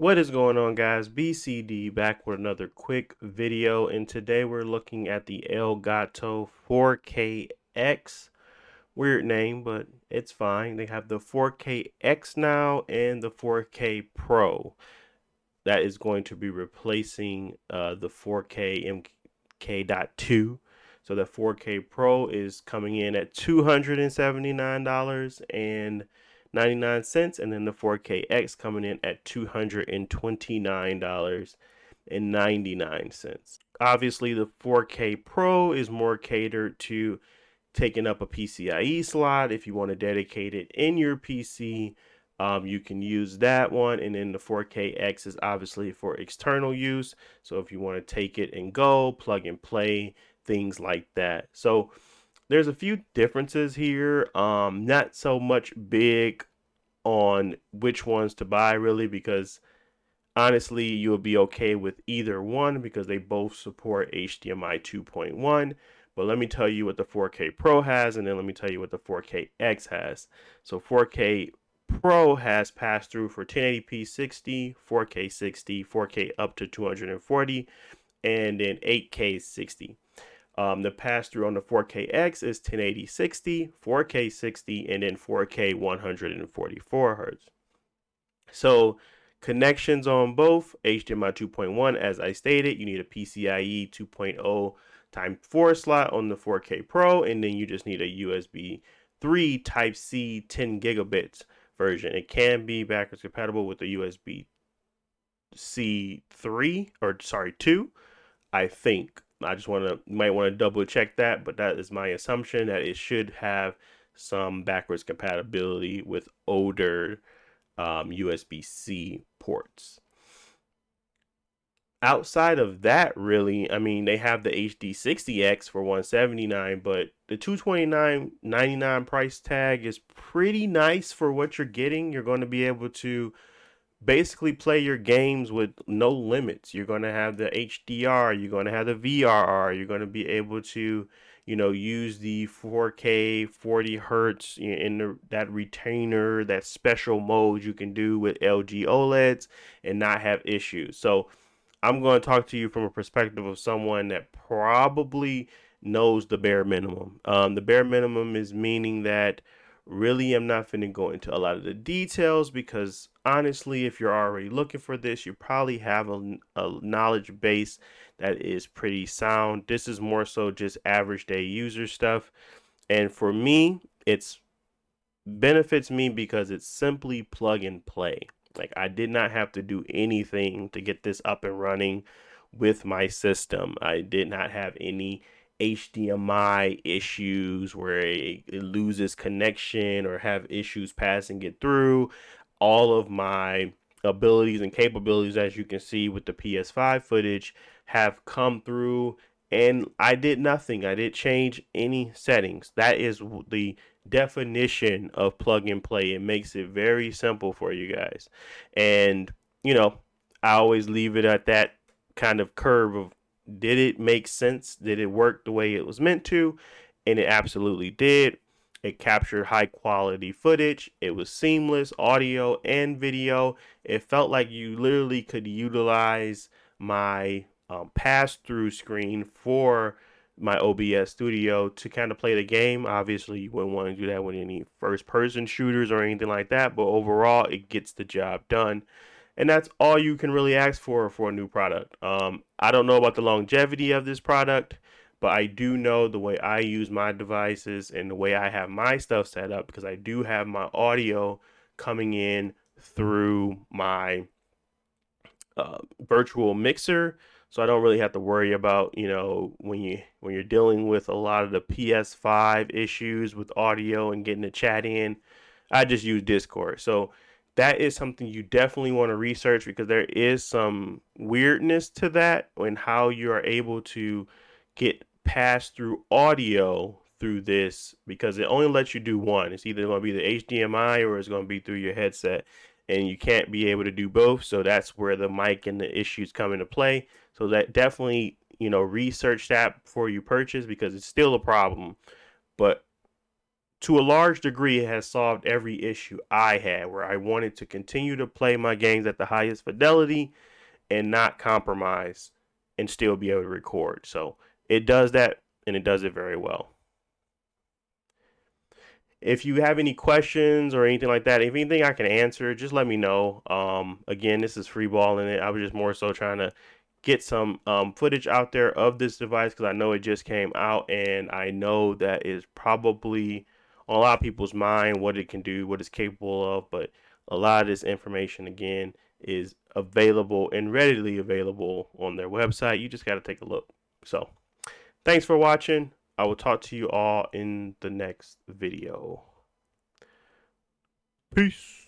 What is going on, guys? BCD back with another quick video, and today we're looking at the Elgato 4KX. Weird name, but it's fine. They have the 4KX now and the 4K Pro. That is going to be replacing the 4K MK.2. So the 4K Pro is coming in at $279.99, and then the 4KX coming in at $229.99. Obviously, the 4K Pro is more catered to taking up a PCIe slot. If you want to dedicate it in your PC, you can use that one. And then the 4KX is obviously for external use. So if you want to take it and go, plug and play, things like that. So there's a few differences here. Not so much big on which ones to buy really, because honestly you'll be okay with either one because they both support HDMI 2.1. But let me tell you what the 4K Pro has, and then let me tell you what the 4KX has. So 4K Pro has pass through for 1080p 60, 4K 60, 4K up to 240, and then 8K 60. The pass through on the 4KX is 1080 60, 4K 60, and then 4K 144 hertz. So connections on both HDMI 2.1, as I stated, you need a PCIe 2.0 times 4 slot on the 4K Pro, and then you just need a USB 3 Type C 10 gigabits version. It can be backwards compatible with the USB C 2, I think. I just might want to double check that, but that is my assumption that it should have some backwards compatibility with older USB-C ports. Outside of that, really, I mean, they have the HD60X for $179, but the $229.99 price tag is pretty nice for what you're getting. You're going to be able to basically play your games with no limits. You're going to have the HDR, you're going to have the VRR, you're going to be able to, use the 4K 40 hertz in that retainer, that special mode you can do with LG OLEDs and not have issues. So I'm going to talk to you from a perspective of someone that probably knows the bare minimum. The bare minimum is meaning that really I'm not going to go into a lot of the details because honestly, if you're already looking for this, you probably have a knowledge base that is pretty sound. This is more so just average day user stuff. And for me, it's benefits me because it's simply plug and play. Like I did not have to do anything to get this up and running with my system. I did not have any HDMI issues where it loses connection or have issues passing it through. All of my abilities and capabilities, as you can see with the PS5 footage, have come through, and I did nothing. I didn't change any settings. That is the definition of plug and play. It makes it very simple for you guys. And, you know, I always leave it at that kind of curve of, did it make sense? Did it work the way it was meant to? And it absolutely did. It captured high quality footage. It was seamless audio and video. It felt like you literally could utilize my pass through screen for my OBS studio to kind of play the game. Obviously, you wouldn't want to do that with any first person shooters or anything like that, but overall, it gets the job done. And that's all you can really ask for a new product. I don't know about the longevity of this product, but I do know the way I use my devices and the way I have my stuff set up, because I do have my audio coming in through my virtual mixer, so I don't really have to worry about, when you're dealing with a lot of the PS5 issues with audio and getting the chat in. I just use Discord. So that is something you definitely want to research, because there is some weirdness to that and how you are able to get pass through audio through this, because it only lets you do one. It's either going to be the HDMI or it's going to be through your headset, and you can't be able to do both. So that's where the mic and the issues come into play. So that definitely, research that before you purchase, because it's still a problem. But to a large degree, it has solved every issue I had where I wanted to continue to play my games at the highest fidelity and not compromise and still be able to record. So it does that, and it does it very well. If you have any questions or anything like that, if anything I can answer, just let me know. Again, this is freeballing it. I was just more so trying to get some footage out there of this device because I know it just came out, and I know that is probably on a lot of people's mind what it can do, what it's capable of. But a lot of this information, again, is available and readily available on their website. You just got to take a look. So, thanks for watching. I will talk to you all in the next video. Peace.